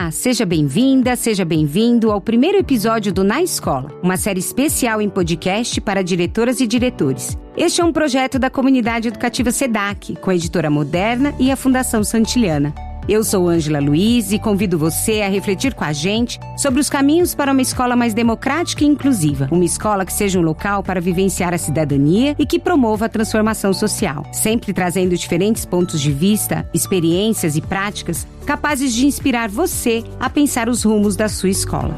Olá, seja bem-vinda, seja bem-vindo ao primeiro episódio do Na Escola, uma série especial em podcast para diretoras e diretores. Este é um projeto da comunidade educativa SEDAC, com a Editora Moderna e a Fundação Santiliana. Eu sou Ângela Luiz e convido você a refletir com a gente sobre os caminhos para uma escola mais democrática e inclusiva. Uma escola que seja um local para vivenciar a cidadania e que promova a transformação social. Sempre trazendo diferentes pontos de vista, experiências e práticas capazes de inspirar você a pensar os rumos da sua escola.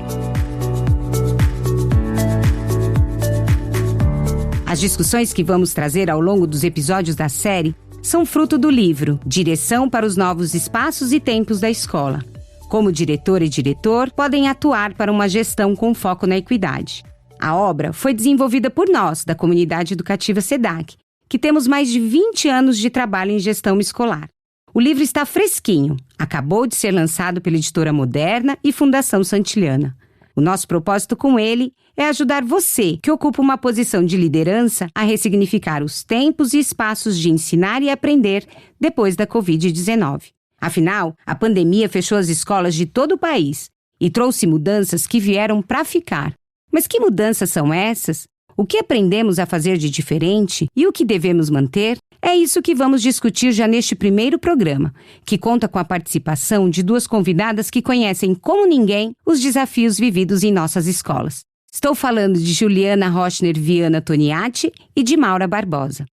As discussões que vamos trazer ao longo dos episódios da série são fruto do livro Direção para os Novos Espaços e Tempos da Escola. Como diretora e diretor, podem atuar para uma gestão com foco na equidade. A obra foi desenvolvida por nós, da comunidade educativa SEDAC, que temos mais de 20 anos de trabalho em gestão escolar. O livro está fresquinho, acabou de ser lançado pela Editora Moderna e Fundação Santiliana. O nosso propósito com ele é ajudar você, que ocupa uma posição de liderança, a ressignificar os tempos e espaços de ensinar e aprender depois da Covid-19. Afinal, a pandemia fechou as escolas de todo o país e trouxe mudanças que vieram para ficar. Mas que mudanças são essas? O que aprendemos a fazer de diferente e o que devemos manter? É isso que vamos discutir já neste primeiro programa, que conta com a participação de duas convidadas que conhecem como ninguém os desafios vividos em nossas escolas. Estou falando de Juliana Rochner Viana Toniati e de Maura Barbosa.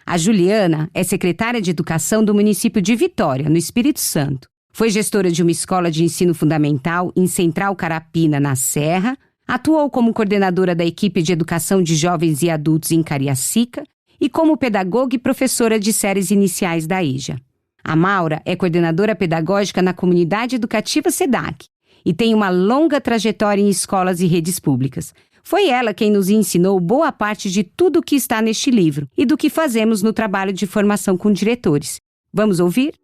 A Juliana é secretária de Educação do município de Vitória, no Espírito Santo. Foi gestora de uma escola de ensino fundamental em Central Carapina, na Serra, atuou como coordenadora da equipe de educação de jovens e adultos em Cariacica e como pedagoga e professora de séries iniciais da EJA. A Maura é coordenadora pedagógica na comunidade educativa SEDAC e tem uma longa trajetória em escolas e redes públicas. Foi ela quem nos ensinou boa parte de tudo o que está neste livro e do que fazemos no trabalho de formação com diretores. Vamos ouvir?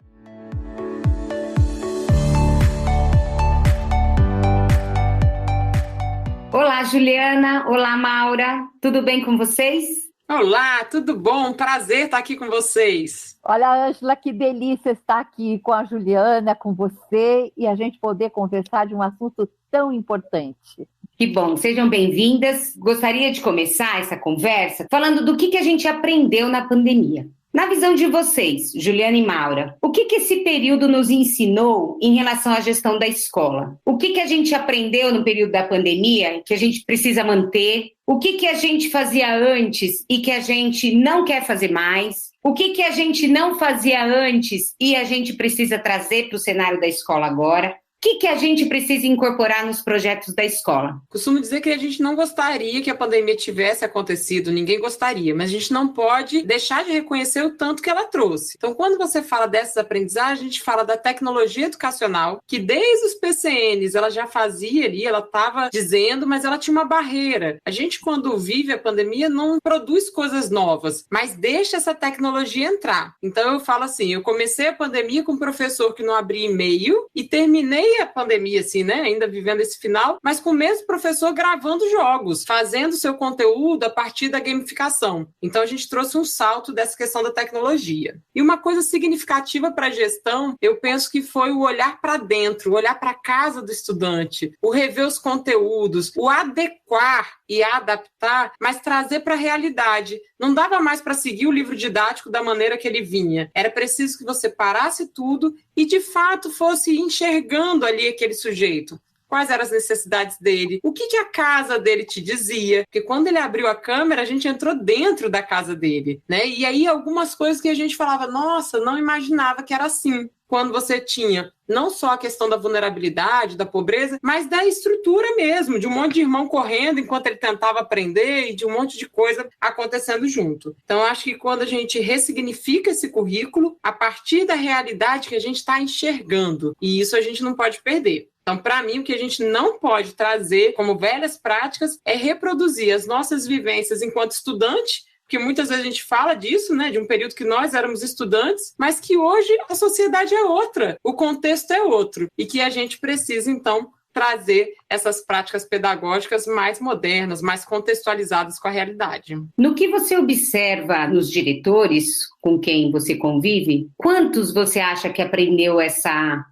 Olá, Juliana. Olá, Maura. Tudo bem com vocês? Olá, tudo bom? Prazer estar aqui com vocês. Olha, Ângela, que delícia estar aqui com a Juliana, com você, e a gente poder conversar de um assunto tão importante. Que bom, sejam bem-vindas. Gostaria de começar essa conversa falando do que a gente aprendeu na pandemia. Na visão de vocês, Juliana e Maura, o que esse período nos ensinou em relação à gestão da escola? O que a gente aprendeu no período da pandemia que a gente precisa manter? O que a gente fazia antes e que a gente não quer fazer mais? O que a gente não fazia antes e a gente precisa trazer para o cenário da escola agora? O que a gente precisa incorporar nos projetos da escola? Costumo dizer que a gente não gostaria que a pandemia tivesse acontecido, ninguém gostaria, mas a gente não pode deixar de reconhecer o tanto que ela trouxe. Então, quando você fala dessas aprendizagens, a gente fala da tecnologia educacional, que desde os PCNs ela já fazia ali, ela estava dizendo, mas ela tinha uma barreira. A gente, quando vive a pandemia, não produz coisas novas, mas deixa essa tecnologia entrar. Então, eu falo assim, eu comecei a pandemia com um professor que não abria e-mail e terminei a pandemia, assim, né? Ainda vivendo esse final, mas com o mesmo professor gravando jogos, fazendo seu conteúdo a partir da gamificação. Então, a gente trouxe um salto dessa questão da tecnologia. E uma coisa significativa para a gestão, eu penso que foi o olhar para dentro, o olhar para a casa do estudante, o rever os conteúdos, o adequar e adaptar, mas trazer para a realidade. Não dava mais para seguir o livro didático da maneira que ele vinha. Era preciso que você parasse tudo e, de fato, fosse enxergando ali aquele sujeito. Quais eram as necessidades dele? O que a casa dele te dizia? Porque quando ele abriu a câmera, a gente entrou dentro da casa dele, né? E aí algumas coisas que a gente falava, nossa, não imaginava que era assim. Quando você tinha não só a questão da vulnerabilidade, da pobreza, mas da estrutura mesmo, de um monte de irmão correndo enquanto ele tentava aprender e de um monte de coisa acontecendo junto. Então, acho que quando a gente ressignifica esse currículo, a partir da realidade que a gente está enxergando, e isso a gente não pode perder. Então, para mim, o que a gente não pode trazer como velhas práticas é reproduzir as nossas vivências enquanto estudante, porque muitas vezes a gente fala disso, né, de um período que nós éramos estudantes, mas que hoje a sociedade é outra, o contexto é outro, e que a gente precisa, então, trazer essas práticas pedagógicas mais modernas, mais contextualizadas com a realidade. No que você observa nos diretores com quem você convive, quantos você acha que aprendeu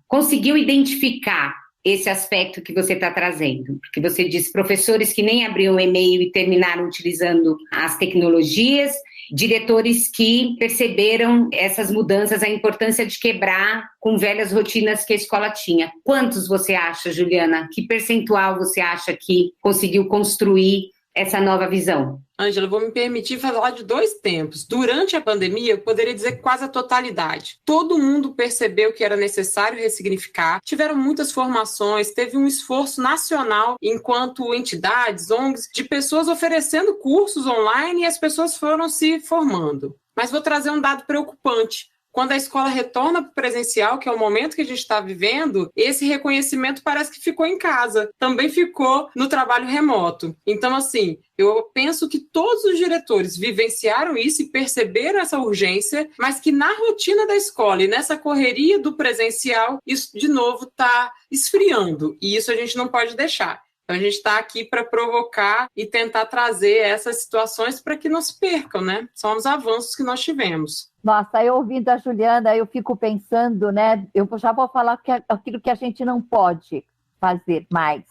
conseguiu identificar esse aspecto que você está trazendo? Porque você disse professores que nem abriam o e-mail e terminaram utilizando as tecnologias, diretores que perceberam essas mudanças, a importância de quebrar com velhas rotinas que a escola tinha. Quantos você acha, Juliana? Que percentual você acha que conseguiu construir essa nova visão? Ângela, vou me permitir falar de 2 tempos. Durante a pandemia, eu poderia dizer quase a totalidade. Todo mundo percebeu que era necessário ressignificar, tiveram muitas formações, teve um esforço nacional enquanto entidades, ONGs, de pessoas oferecendo cursos online e as pessoas foram se formando. Mas vou trazer um dado preocupante. Quando a escola retorna para o presencial, que é o momento que a gente está vivendo, esse reconhecimento parece que ficou em casa, também ficou no trabalho remoto. Então, assim, eu penso que todos os diretores vivenciaram isso e perceberam essa urgência, mas que na rotina da escola e nessa correria do presencial, isso de novo está esfriando, e isso a gente não pode deixar. Então, a gente está aqui para provocar e tentar trazer essas situações para que não se percam, né? São os avanços que nós tivemos. Nossa, eu ouvindo a Juliana, eu fico pensando, né? Eu já vou falar aquilo que a gente não pode fazer mais.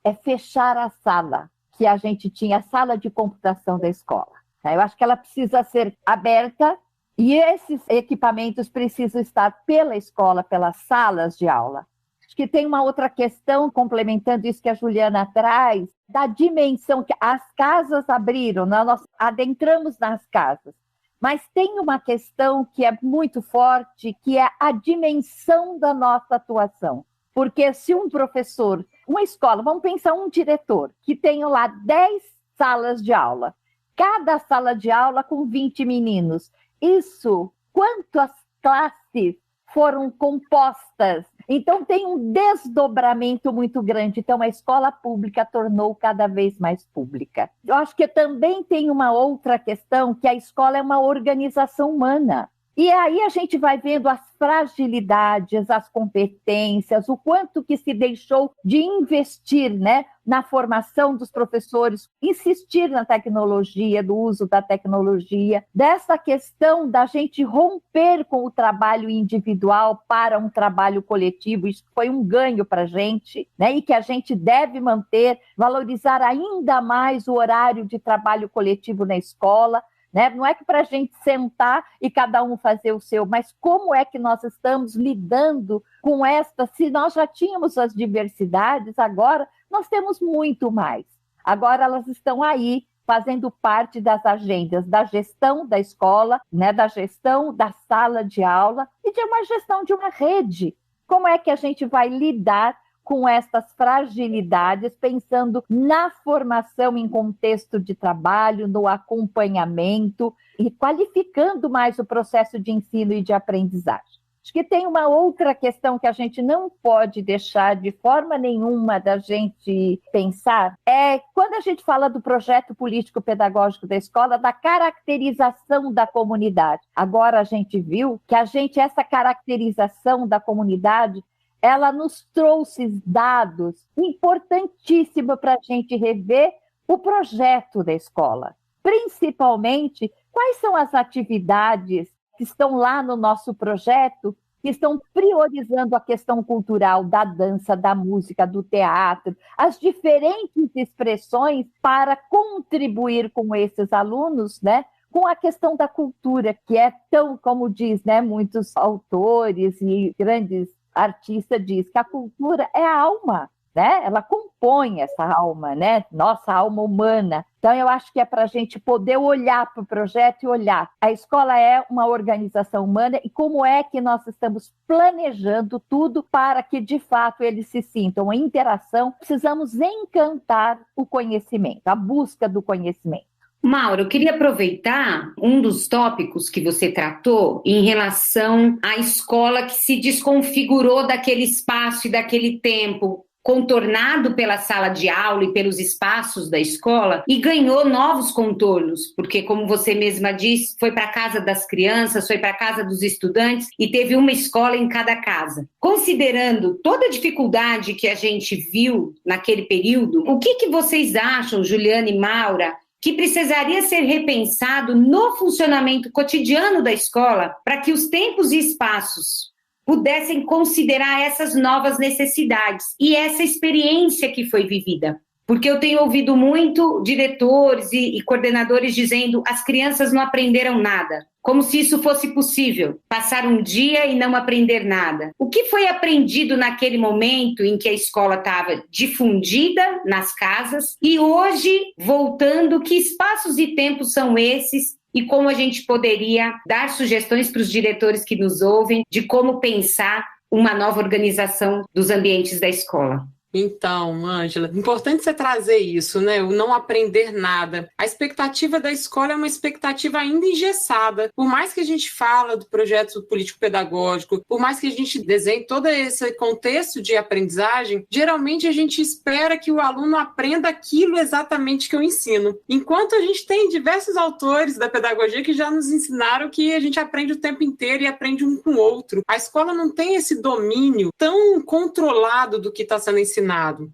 É fechar a sala que a gente tinha, a sala de computação da escola. Eu acho que ela precisa ser aberta e esses equipamentos precisam estar pela escola, pelas salas de aula. Acho que tem uma outra questão, complementando isso que a Juliana traz, da dimensão que as casas abriram, nós adentramos nas casas. Mas tem uma questão que é muito forte, que é a dimensão da nossa atuação. Porque se um professor, uma escola, vamos pensar um diretor, que tem lá 10 salas de aula, cada sala de aula com 20 meninos, isso, quantas classes foram compostas? Então, tem um desdobramento muito grande. Então, a escola pública tornou cada vez mais pública. Eu acho que também tem uma outra questão, que a escola é uma organização humana. E aí a gente vai vendo as fragilidades, as competências, o quanto que se deixou de investir, né, na formação dos professores, insistir na tecnologia, do uso da tecnologia, dessa questão da gente romper com o trabalho individual para um trabalho coletivo. Isso foi um ganho para a gente, né, e que a gente deve manter, valorizar ainda mais o horário de trabalho coletivo na escola, né? Não é que para a gente sentar e cada um fazer o seu, mas como é que nós estamos lidando com esta, se nós já tínhamos as diversidades, agora nós temos muito mais. Agora elas estão aí, fazendo parte das agendas da gestão da escola, né? Da gestão da sala de aula e de uma gestão de uma rede. Como é que a gente vai lidar com essas fragilidades, pensando na formação em contexto de trabalho, no acompanhamento e qualificando mais o processo de ensino e de aprendizagem. Acho que tem uma outra questão que a gente não pode deixar de forma nenhuma da gente pensar, é quando a gente fala do projeto político-pedagógico da escola, da caracterização da comunidade. Agora a gente viu que essa caracterização da comunidade, ela nos trouxe dados importantíssimos para a gente rever o projeto da escola. Principalmente, quais são as atividades que estão lá no nosso projeto, que estão priorizando a questão cultural da dança, da música, do teatro, as diferentes expressões para contribuir com esses alunos, né? Com a questão da cultura, que é tão, como diz, né, muitos autores e grandes artistas diz que a cultura é a alma, né? Ela compõe essa alma, né? Nossa alma humana. Então, eu acho que é para a gente poder olhar para o projeto e olhar. A escola é uma organização humana e como é que nós estamos planejando tudo para que, de fato, eles se sintam em interação. Precisamos encantar o conhecimento, a busca do conhecimento. Mauro, eu queria aproveitar um dos tópicos que você tratou em relação à escola que se desconfigurou daquele espaço e daquele tempo, contornado pela sala de aula e pelos espaços da escola, e ganhou novos contornos, porque, como você mesma disse, foi para a casa das crianças, foi para a casa dos estudantes e teve uma escola em cada casa. Considerando toda a dificuldade que a gente viu naquele período, o que vocês acham, Juliana e Maura, que precisaria ser repensado no funcionamento cotidiano da escola para que os tempos e espaços pudessem considerar essas novas necessidades e essa experiência que foi vivida. Porque eu tenho ouvido muito diretores e coordenadores dizendo as crianças não aprenderam nada, como se isso fosse possível, passar um dia e não aprender nada. O que foi aprendido naquele momento em que a escola estava difundida nas casas e hoje, voltando, que espaços e tempos são esses e como a gente poderia dar sugestões para os diretores que nos ouvem de como pensar uma nova organização dos ambientes da escola? Então, Ângela, importante você trazer isso, né? O não aprender nada. A expectativa da escola é uma expectativa ainda engessada. Por mais que a gente fala do projeto político-pedagógico, por mais que a gente desenhe todo esse contexto de aprendizagem, geralmente a gente espera que o aluno aprenda aquilo exatamente que eu ensino. Enquanto a gente tem diversos autores da pedagogia que já nos ensinaram que a gente aprende o tempo inteiro e aprende um com o outro. A escola não tem esse domínio tão controlado do que está sendo ensinado.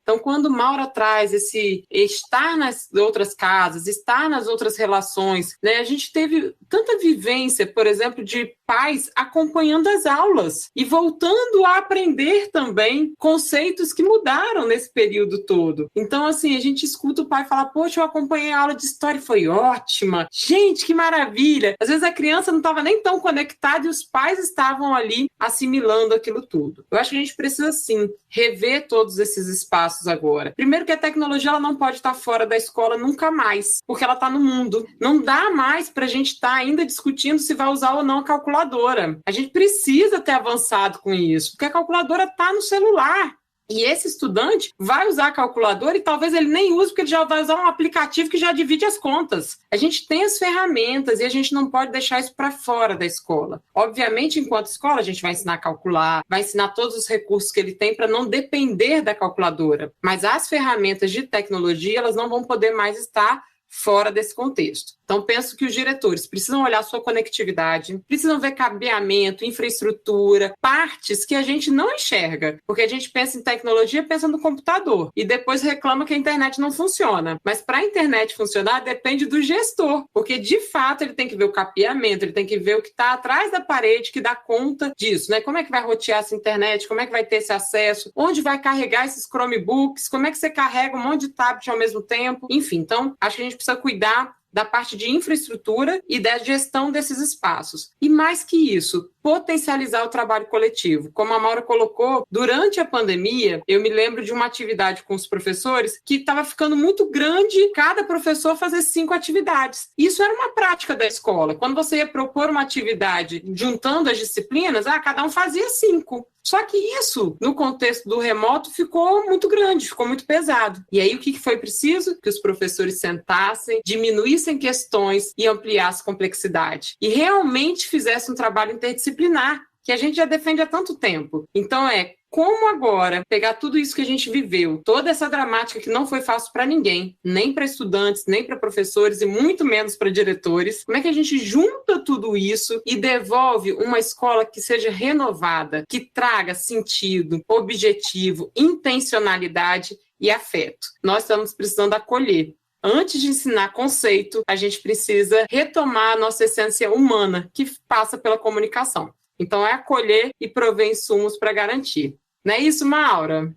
Então, quando Maura traz esse estar nas outras casas, estar nas outras relações, né? A gente teve tanta vivência, por exemplo, de pais acompanhando as aulas e voltando a aprender também conceitos que mudaram nesse período todo. Então, assim, a gente escuta o pai falar, poxa, eu acompanhei a aula de história e foi ótima. Gente, que maravilha! Às vezes a criança não estava nem tão conectada e os pais estavam ali assimilando aquilo tudo. Eu acho que a gente precisa, sim, rever todos esses espaços agora. Primeiro que a tecnologia ela não pode estar fora da escola nunca mais, porque ela está no mundo. Não dá mais para a gente estar ainda discutindo se vai usar ou não a calculadora. A gente precisa ter avançado com isso, porque a calculadora está no celular. E esse estudante vai usar a calculadora e talvez ele nem use, porque ele já vai usar um aplicativo que já divide as contas. A gente tem as ferramentas e a gente não pode deixar isso para fora da escola. Obviamente, enquanto escola, a gente vai ensinar a calcular, vai ensinar todos os recursos que ele tem para não depender da calculadora. Mas as ferramentas de tecnologia, elas não vão poder mais estar fora desse contexto. Então, penso que os diretores precisam olhar sua conectividade, precisam ver cabeamento, infraestrutura, partes que a gente não enxerga, porque a gente pensa em tecnologia, pensa no computador, e depois reclama que a internet não funciona. Mas para a internet funcionar, depende do gestor, porque, de fato, ele tem que ver o cabeamento, ele tem que ver o que está atrás da parede, que dá conta disso, né? Como é que vai rotear essa internet, como é que vai ter esse acesso, onde vai carregar esses Chromebooks, como é que você carrega um monte de tablet ao mesmo tempo, enfim. Então, acho que a gente precisa cuidar da parte de infraestrutura e da gestão desses espaços. E mais que isso, potencializar o trabalho coletivo. Como a Maura colocou, durante a pandemia, eu me lembro de uma atividade com os professores que estava ficando muito grande, cada professor fazer 5 atividades. Isso era uma prática da escola. Quando você ia propor uma atividade juntando as disciplinas, cada um fazia 5. Só que isso, no contexto do remoto, ficou muito grande, ficou muito pesado. E aí, o que foi preciso? Que os professores sentassem, diminuíssem questões e ampliassem complexidade. E realmente fizessem um trabalho interdisciplinar, que a gente já defende há tanto tempo. Então, como agora pegar tudo isso que a gente viveu, toda essa dramática que não foi fácil para ninguém, nem para estudantes, nem para professores e muito menos para diretores, como é que a gente junta tudo isso e devolve uma escola que seja renovada, que traga sentido, objetivo, intencionalidade e afeto? Nós estamos precisando acolher. Antes de ensinar conceito, a gente precisa retomar a nossa essência humana, que passa pela comunicação. Então, é acolher e prover insumos para garantir. Não é isso, Maura?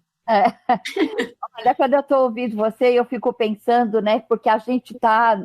Olha, quando eu estou ouvindo você, eu fico pensando, né? Porque a gente está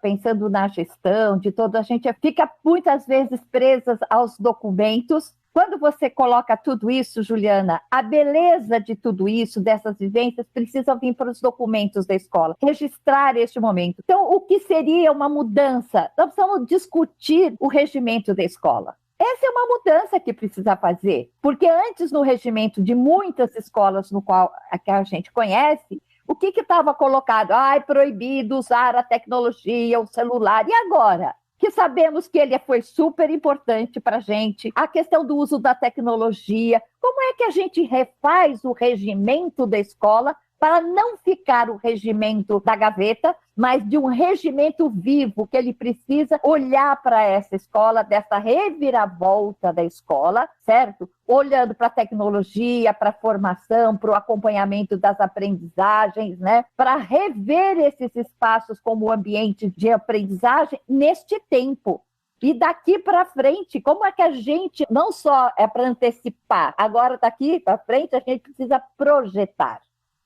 pensando na gestão de todo, a gente fica muitas vezes presas aos documentos. Quando você coloca tudo isso, Juliana, a beleza de tudo isso, dessas vivências, precisa vir para os documentos da escola, registrar este momento. Então, o que seria uma mudança? Nós precisamos discutir o regimento da escola. Essa é uma mudança que precisa fazer, porque antes no regimento de muitas escolas no qual que a gente conhece, o que estava colocado? Proibido usar a tecnologia, o celular. E agora? Que sabemos que ele foi super importante para a gente, a questão do uso da tecnologia. Como é que a gente refaz o regimento da escola para não ficar o regimento da gaveta, mas de um regimento vivo, que ele precisa olhar para essa escola, dessa reviravolta da escola, certo? Olhando para a tecnologia, para a formação, para o acompanhamento das aprendizagens, né? Para rever esses espaços como ambiente de aprendizagem neste tempo. E daqui para frente, como é que a gente, não só é para antecipar, agora daqui para frente a gente precisa projetar,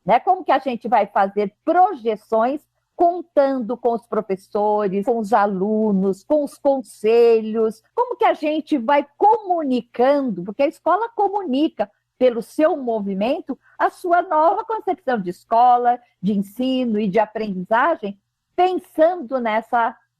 né? Como que a gente vai fazer projeções contando com os professores, com os alunos, com os conselhos, como que a gente vai comunicando, porque a escola comunica pelo seu movimento a sua nova concepção de escola, de ensino e de aprendizagem, pensando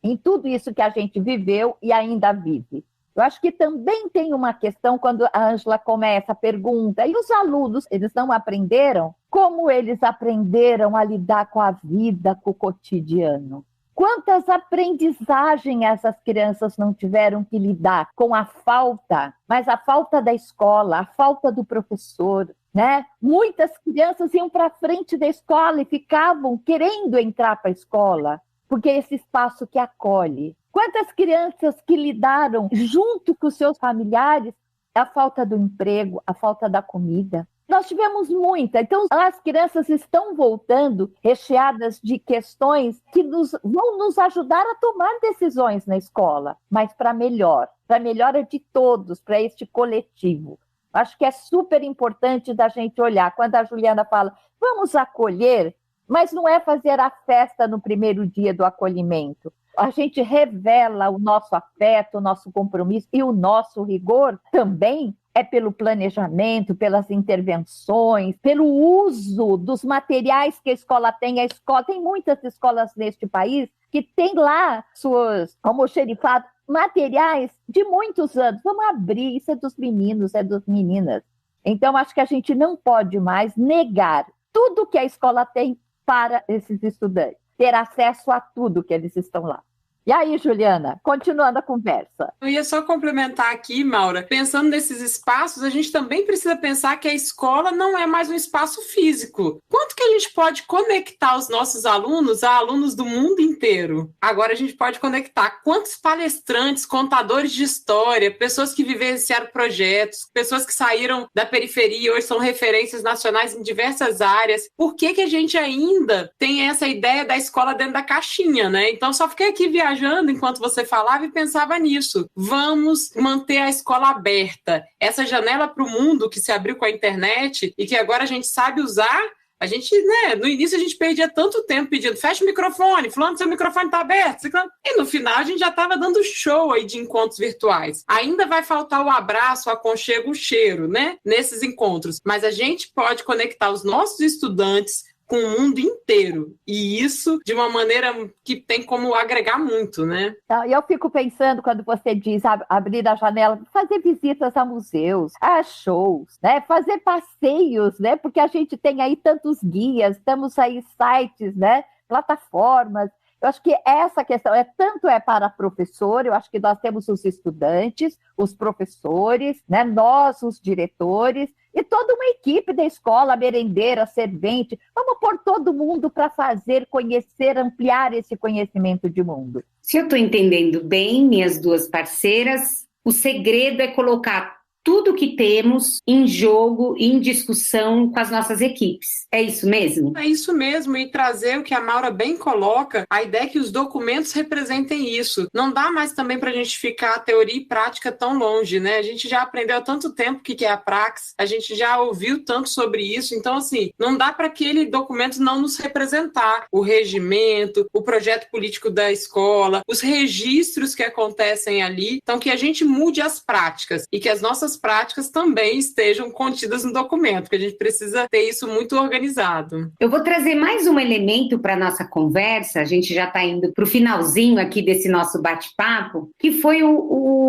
em tudo isso que a gente viveu e ainda vive. Eu acho que também tem uma questão, quando a Ângela começa a pergunta, e os alunos, eles não aprenderam? Como eles aprenderam a lidar com a vida, com o cotidiano? Quantas aprendizagens essas crianças não tiveram que lidar com a falta, mas a falta da escola, a falta do professor, né? Muitas crianças iam para frente da escola e ficavam querendo entrar para a escola, porque é esse espaço que acolhe. Quantas crianças que lidaram junto com os seus familiares a falta do emprego, a falta da comida? Nós tivemos muita. Então, as crianças estão voltando recheadas de questões que vão nos ajudar a tomar decisões na escola, mas para a melhora de todos, para este coletivo. Acho que é super importante da gente olhar. Quando a Juliana fala, vamos acolher, mas não é fazer a festa no primeiro dia do acolhimento. A gente revela o nosso afeto, o nosso compromisso e o nosso rigor também é pelo planejamento, pelas intervenções, pelo uso dos materiais que a escola tem. A escola tem muitas escolas neste país que tem lá suas almoxerifados, materiais de muitos anos. Vamos abrir, isso é dos meninos, é das meninas. Então, acho que a gente não pode mais negar tudo que a escola tem para esses estudantes, ter acesso a tudo que eles estão lá. E aí, Juliana, continuando a conversa. Eu ia só complementar aqui, Maura, pensando nesses espaços, a gente também precisa pensar que a escola não é mais um espaço físico. Quanto que a gente pode conectar os nossos alunos a alunos do mundo inteiro? Agora a gente pode conectar quantos palestrantes, contadores de história, pessoas que vivenciaram projetos, pessoas que saíram da periferia e hoje são referências nacionais em diversas áreas. Por que a gente ainda tem essa ideia da escola dentro da caixinha, né? Então, só fiquei aqui viajando enquanto você falava e pensava nisso. Vamos manter a escola aberta. Essa janela para o mundo que se abriu com a internet e que agora a gente sabe usar, a gente, né, no início a gente perdia tanto tempo pedindo, fecha o microfone, fulano, seu microfone está aberto. E no final a gente já estava dando show aí de encontros virtuais. Ainda vai faltar o abraço, o aconchego, o cheiro, né, nesses encontros. Mas a gente pode conectar os nossos estudantes com o mundo inteiro. E isso de uma maneira que tem como agregar muito, né? E eu fico pensando, quando você diz abrir a janela, fazer visitas a museus, a shows, né? Fazer passeios, né? Porque a gente tem aí tantos guias, temos aí sites, né? Plataformas. Eu acho que essa questão tanto para professor, eu acho que nós temos os estudantes, os professores, né? Nós, os diretores, e toda uma equipe da escola, merendeira, servente. Vamos pôr todo mundo para fazer, conhecer, ampliar esse conhecimento de mundo. Se eu estou entendendo bem, minhas duas parceiras, o segredo é colocar tudo que temos em jogo, em discussão com as nossas equipes. É isso mesmo? É isso mesmo, e trazer o que a Maura bem coloca, a ideia é que os documentos representem isso. Não dá mais também para a gente ficar a teoria e prática tão longe, né? A gente já aprendeu há tanto tempo o que é a praxis, a gente já ouviu tanto sobre isso, então assim, não dá para aquele documento não nos representar. O regimento, o projeto político da escola, os registros que acontecem ali, então que a gente mude as práticas e que as nossas práticas também estejam contidas no documento, porque a gente precisa ter isso muito organizado. Eu vou trazer mais um elemento para a nossa conversa, a gente já está indo para o finalzinho aqui desse nosso bate-papo, que foi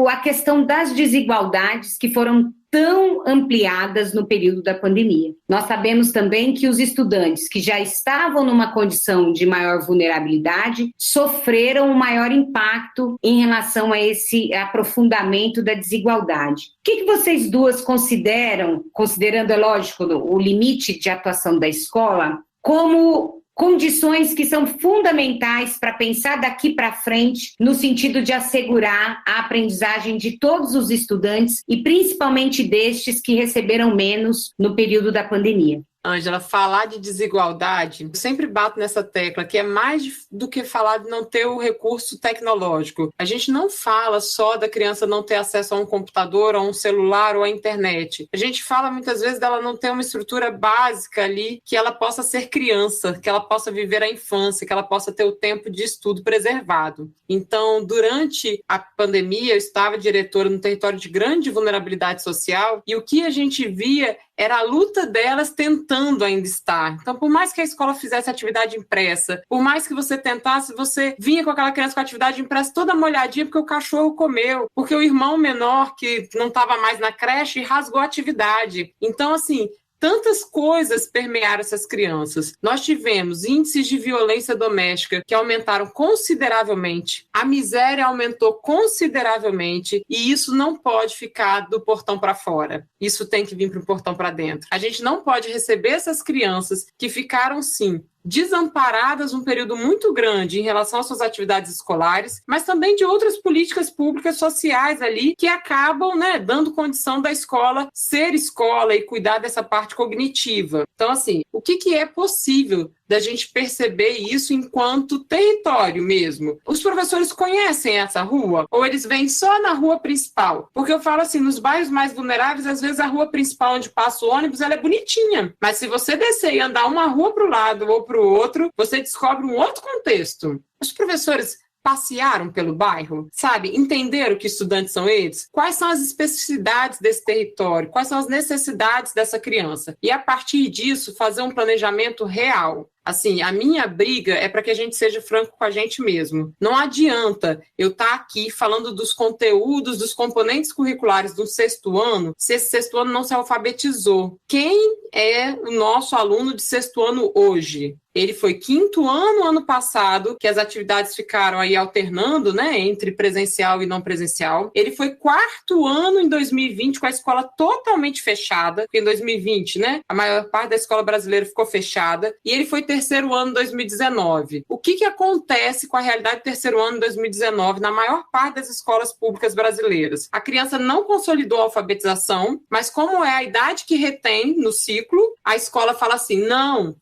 a questão das desigualdades que foram tão ampliadas no período da pandemia. Nós sabemos também que os estudantes que já estavam numa condição de maior vulnerabilidade sofreram um maior impacto em relação a esse aprofundamento da desigualdade. O que vocês duas consideram, considerando, é lógico, o limite de atuação da escola, como condições que são fundamentais para pensar daqui para frente no sentido de assegurar a aprendizagem de todos os estudantes e principalmente destes que receberam menos no período da pandemia? Ângela, falar de desigualdade, eu sempre bato nessa tecla, que é mais do que falar de não ter o recurso tecnológico. A gente não fala só da criança não ter acesso a um computador, a um celular ou à internet. A gente fala muitas vezes dela não ter uma estrutura básica ali, que ela possa ser criança, que ela possa viver a infância, que ela possa ter o tempo de estudo preservado. Então, durante a pandemia, eu estava diretora num território de grande vulnerabilidade social e o que a gente via era a luta delas tentando ainda estar. Então, por mais que a escola fizesse atividade impressa, por mais que você tentasse, você vinha com aquela criança com a atividade impressa toda molhadinha porque o cachorro comeu, porque o irmão menor que não estava mais na creche rasgou a atividade. Então, assim, tantas coisas permearam essas crianças. Nós tivemos índices de violência doméstica que aumentaram consideravelmente, a miséria aumentou consideravelmente e isso não pode ficar do portão para fora. Isso tem que vir para o portão para dentro. A gente não pode receber essas crianças que ficaram, sim, desamparadas um período muito grande em relação às suas atividades escolares, mas também de outras políticas públicas sociais ali que acabam, dando condição da escola ser escola e cuidar dessa parte cognitiva. Então, assim, o que é possível da gente perceber isso enquanto território mesmo? Os professores conhecem essa rua? Ou eles vêm só na rua principal? Porque eu falo assim, nos bairros mais vulneráveis, às vezes a rua principal onde passa o ônibus, ela é bonitinha. Mas se você descer e andar uma rua para o lado ou para o outro, você descobre um outro contexto. Os professores passearam pelo bairro, sabe? Entenderam que estudantes são eles? Quais são as especificidades desse território? Quais são as necessidades dessa criança? E, a partir disso, fazer um planejamento real. Assim, a minha briga é para que a gente seja franco com a gente mesmo. Não adianta eu estar aqui falando dos conteúdos, dos componentes curriculares do 6º ano, se esse 6º ano não se alfabetizou. Quem é o nosso aluno de 6º ano hoje? Ele foi 5º ano passado, que as atividades ficaram aí alternando, entre presencial e não presencial. Ele foi 4º ano em 2020, com a escola totalmente fechada, porque em 2020, a maior parte da escola brasileira ficou fechada, e ele foi 3º ano em 2019. O que acontece com a realidade do 3º ano em 2019 na maior parte das escolas públicas brasileiras? A criança não consolidou a alfabetização, mas como é a idade que retém no ciclo, a escola fala assim, não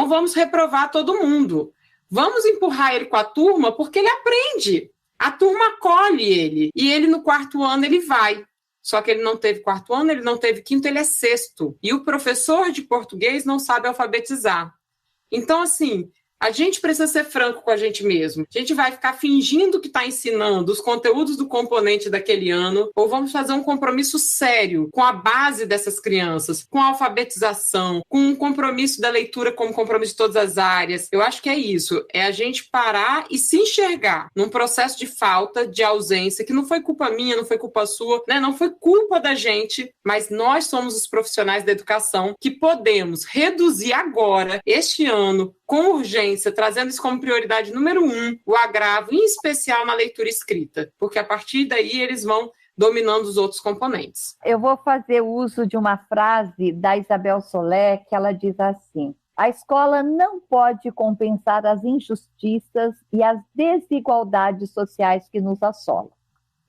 vamos reprovar todo mundo. Vamos empurrar ele com a turma porque ele aprende. A turma acolhe ele. E ele no 4º ano ele vai. Só que ele não teve 4º ano, ele não teve 5º, ele é 6º. E o professor de português não sabe alfabetizar. Então, assim, a gente precisa ser franco com a gente mesmo. A gente vai ficar fingindo que está ensinando os conteúdos do componente daquele ano, ou vamos fazer um compromisso sério com a base dessas crianças, com a alfabetização, com um compromisso da leitura como compromisso de todas as áreas. Eu acho que é isso, é a gente parar e se enxergar num processo de falta, de ausência, que não foi culpa minha, não foi culpa sua, não foi culpa da gente, mas nós somos os profissionais da educação que podemos reduzir agora, este ano, com urgência, trazendo isso como prioridade número 1, o agravo, em especial na leitura escrita, porque a partir daí eles vão dominando os outros componentes. Eu vou fazer uso de uma frase da Isabel Solé, que ela diz assim: a escola não pode compensar as injustiças e as desigualdades sociais que nos assolam,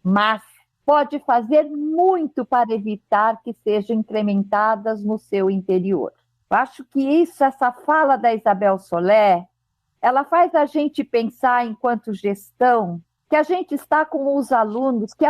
mas pode fazer muito para evitar que sejam incrementadas no seu interior. Eu acho que essa fala da Isabel Solé, ela faz a gente pensar, enquanto gestão, que a gente está com os alunos, que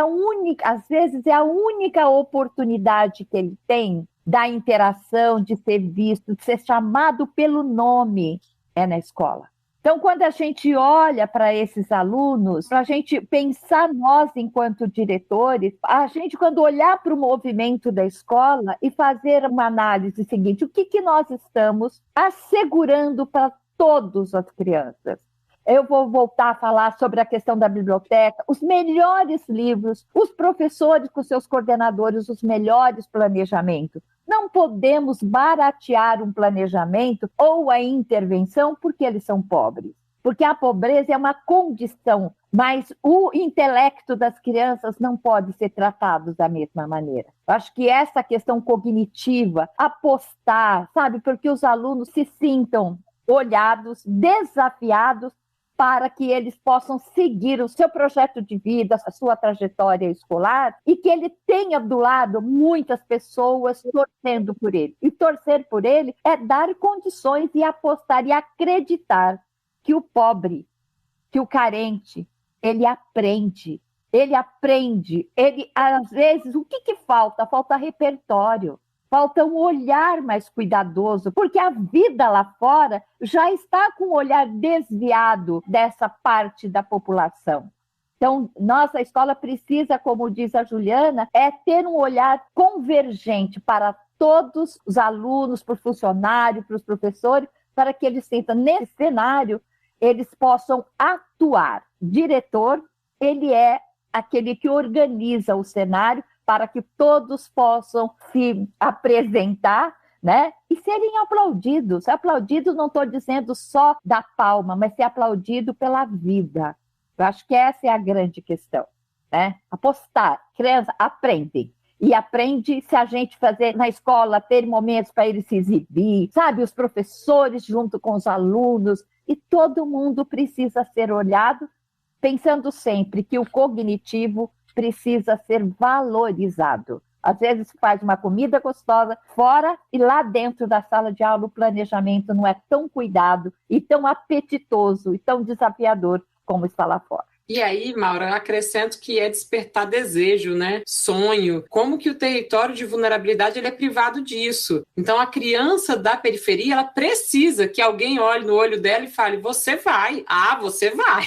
às vezes é a única oportunidade que ele tem da interação, de ser visto, de ser chamado pelo nome, na escola. Então, quando a gente olha para esses alunos, para a gente pensar nós, enquanto diretores, a gente, quando olhar para o movimento da escola e fazer uma análise seguinte, o que nós estamos assegurando para todas as crianças? Eu vou voltar a falar sobre a questão da biblioteca, os melhores livros, os professores com seus coordenadores, os melhores planejamentos. Não podemos baratear um planejamento ou a intervenção porque eles são pobres. Porque a pobreza é uma condição, mas o intelecto das crianças não pode ser tratado da mesma maneira. Eu acho que essa questão cognitiva, apostar, sabe, porque os alunos se sintam olhados, desafiados, para que eles possam seguir o seu projeto de vida, a sua trajetória escolar, e que ele tenha do lado muitas pessoas torcendo por ele. E torcer por ele é dar condições e apostar e acreditar que o pobre, que o carente, ele aprende, às vezes, o que falta? Falta repertório. Falta um olhar mais cuidadoso, porque a vida lá fora já está com um olhar desviado dessa parte da população. Então, nossa escola precisa, como diz a Juliana, ter um olhar convergente para todos os alunos, para o funcionário, para os professores, para que eles sintam, nesse cenário, eles possam atuar. Diretor, ele é aquele que organiza o cenário, para que todos possam se apresentar, né? E serem aplaudidos. Aplaudidos, não estou dizendo só da palma, mas ser aplaudido pela vida. Eu acho que essa é a grande questão, né? Apostar. Criança, aprendem. E aprende se a gente fazer na escola, ter momentos para eles se exibir, sabe? Os professores junto com os alunos. E todo mundo precisa ser olhado, pensando sempre que o cognitivo precisa ser valorizado. Às vezes faz uma comida gostosa fora e lá dentro da sala de aula o planejamento não é tão cuidado e tão apetitoso e tão desafiador como está lá fora. E aí, Maura, acrescento que é despertar desejo, né? Sonho. Como que o território de vulnerabilidade ele é privado disso? Então, a criança da periferia, ela precisa que alguém olhe no olho dela e fale, você vai. Ah, você vai.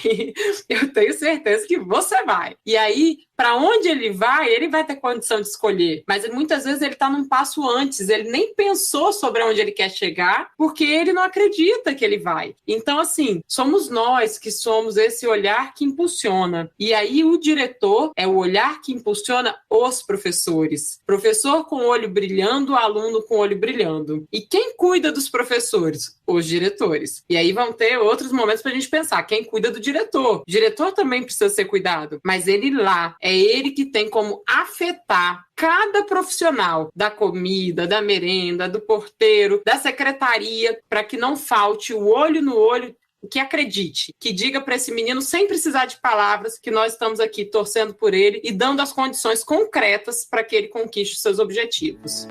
Eu tenho certeza que você vai. E aí, para onde ele vai ter condição de escolher. Mas muitas vezes ele está num passo antes, ele nem pensou sobre onde ele quer chegar, porque ele não acredita que ele vai. Então, assim, somos nós que somos esse olhar que impulsiona. E aí o diretor é o olhar que impulsiona os professores. Professor com o olho brilhando, aluno com o olho brilhando. E quem cuida dos professores? Os diretores. E aí vão ter outros momentos para a gente pensar, quem cuida do diretor? O diretor também precisa ser cuidado, mas ele lá, é ele que tem como afetar cada profissional da comida, da merenda, do porteiro, da secretaria, para que não falte o olho no olho, que acredite, que diga para esse menino, sem precisar de palavras, que nós estamos aqui torcendo por ele e dando as condições concretas para que ele conquiste os seus objetivos.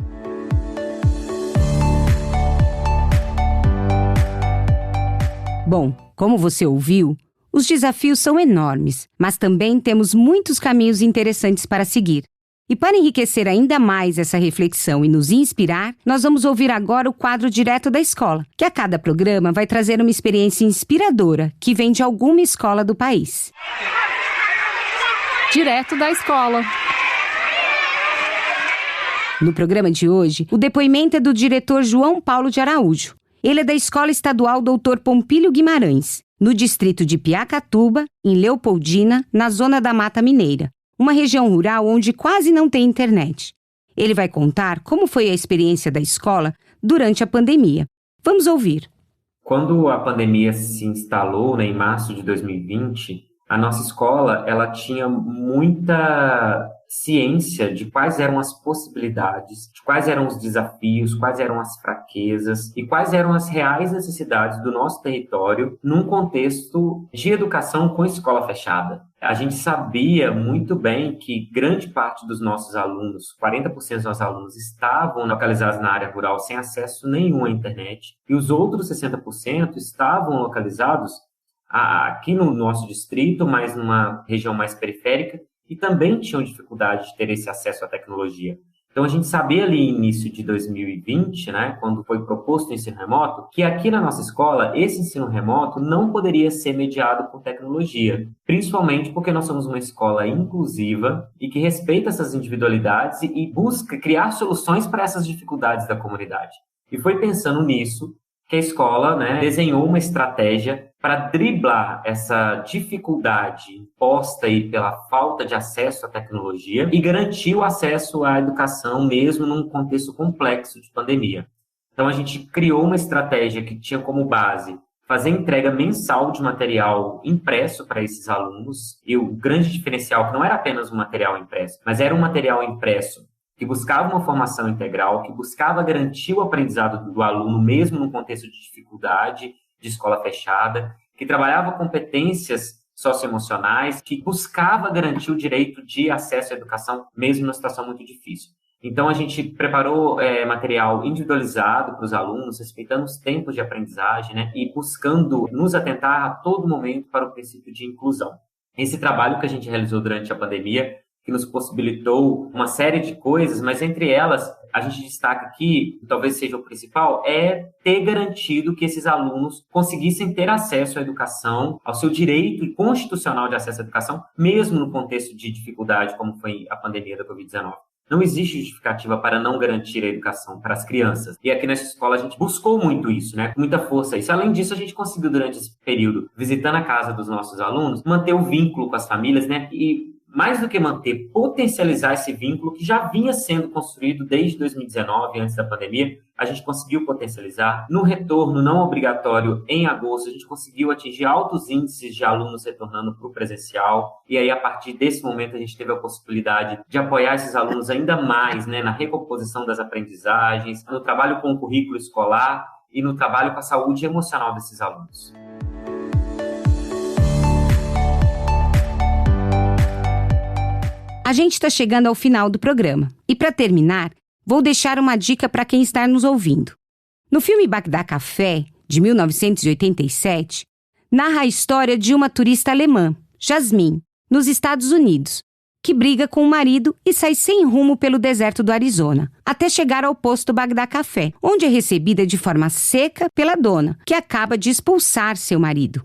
Bom, como você ouviu, os desafios são enormes, mas também temos muitos caminhos interessantes para seguir. E para enriquecer ainda mais essa reflexão e nos inspirar, nós vamos ouvir agora o quadro Direto da Escola, que a cada programa vai trazer uma experiência inspiradora que vem de alguma escola do país. Direto da Escola. No programa de hoje, o depoimento é do diretor João Paulo de Araújo. Ele é da Escola Estadual Dr. Pompílio Guimarães, no distrito de Piacatuba, em Leopoldina, na zona da Mata Mineira, uma região rural onde quase não tem internet. Ele vai contar como foi a experiência da escola durante a pandemia. Vamos ouvir. Quando a pandemia se instalou, em março de 2020, a nossa escola ela tinha muita ciência de quais eram as possibilidades, de quais eram os desafios, quais eram as fraquezas e quais eram as reais necessidades do nosso território num contexto de educação com escola fechada. A gente sabia muito bem que grande parte dos nossos alunos, 40% dos nossos alunos, estavam localizados na área rural sem acesso nenhum à internet e os outros 60% estavam localizados aqui no nosso distrito, mas numa região mais periférica, e também tinham dificuldade de ter esse acesso à tecnologia. Então, a gente sabia ali, início de 2020, né, quando foi proposto o ensino remoto, que aqui na nossa escola, esse ensino remoto não poderia ser mediado por tecnologia, principalmente porque nós somos uma escola inclusiva e que respeita essas individualidades e busca criar soluções para essas dificuldades da comunidade. E foi pensando nisso que a escola, né, desenhou uma estratégia para driblar essa dificuldade imposta aí pela falta de acesso à tecnologia e garantir o acesso à educação mesmo num contexto complexo de pandemia. Então, a gente criou uma estratégia que tinha como base fazer entrega mensal de material impresso para esses alunos, e o grande diferencial que não era apenas um material impresso, mas era um material impresso que buscava uma formação integral, que buscava garantir o aprendizado do aluno mesmo num contexto de dificuldade, de escola fechada, que trabalhava competências socioemocionais, que buscava garantir o direito de acesso à educação, mesmo numa situação muito difícil. Então, a gente preparou material individualizado para os alunos, respeitando os tempos de aprendizagem, né, e buscando nos atentar a todo momento para o princípio de inclusão. Esse trabalho que a gente realizou durante a pandemia, que nos possibilitou uma série de coisas, mas entre elas, a gente destaca aqui, talvez seja o principal, é ter garantido que esses alunos conseguissem ter acesso à educação, ao seu direito constitucional de acesso à educação, mesmo no contexto de dificuldade, como foi a pandemia da Covid-19. Não existe justificativa para não garantir a educação para as crianças. E aqui nessa escola a gente buscou muito isso, né? Com muita força isso. Além disso, a gente conseguiu, durante esse período, visitando a casa dos nossos alunos, manter o vínculo com as famílias, né? E mais do que manter, potencializar esse vínculo que já vinha sendo construído desde 2019, antes da pandemia, a gente conseguiu potencializar. No retorno não obrigatório, em agosto, a gente conseguiu atingir altos índices de alunos retornando para o presencial. E aí, a partir desse momento, a gente teve a possibilidade de apoiar esses alunos ainda mais, né, na recomposição das aprendizagens, no trabalho com o currículo escolar e no trabalho com a saúde emocional desses alunos. A gente está chegando ao final do programa. E para terminar, vou deixar uma dica para quem está nos ouvindo. No filme Bagdá Café, de 1987, narra a história de uma turista alemã, Jasmine, nos Estados Unidos, que briga com o marido e sai sem rumo pelo deserto do Arizona, até chegar ao posto Bagdá Café, onde é recebida de forma seca pela dona, que acaba de expulsar seu marido.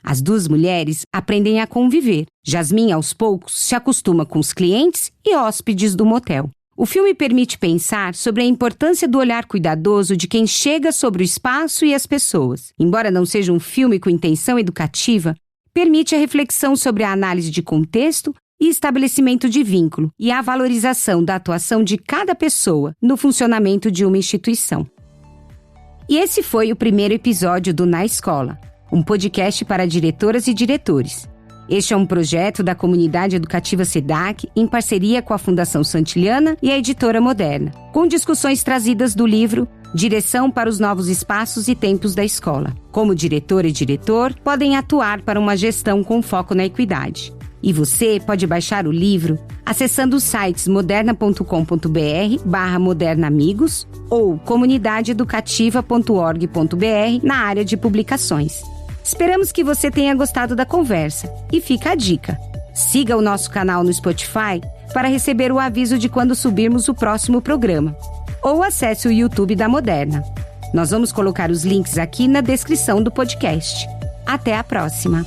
As duas mulheres aprendem a conviver. Jasmine, aos poucos, se acostuma com os clientes e hóspedes do motel. O filme permite pensar sobre a importância do olhar cuidadoso de quem chega sobre o espaço e as pessoas. Embora não seja um filme com intenção educativa, permite a reflexão sobre a análise de contexto e estabelecimento de vínculo e a valorização da atuação de cada pessoa no funcionamento de uma instituição. E esse foi o primeiro episódio do Na Escola, um podcast para diretoras e diretores. Este é um projeto da Comunidade Educativa SEDAC, em parceria com a Fundação Santiliana e a Editora Moderna, com discussões trazidas do livro Direção para os Novos Espaços e Tempos da Escola. Como diretora e diretor, podem atuar para uma gestão com foco na equidade. E você pode baixar o livro acessando os sites moderna.com.br/modernaamigos ou comunidadeeducativa.org.br na área de publicações. Esperamos que você tenha gostado da conversa e fica a dica. Siga o nosso canal no Spotify para receber o aviso de quando subirmos o próximo programa. Ou acesse o YouTube da Moderna. Nós vamos colocar os links aqui na descrição do podcast. Até a próxima!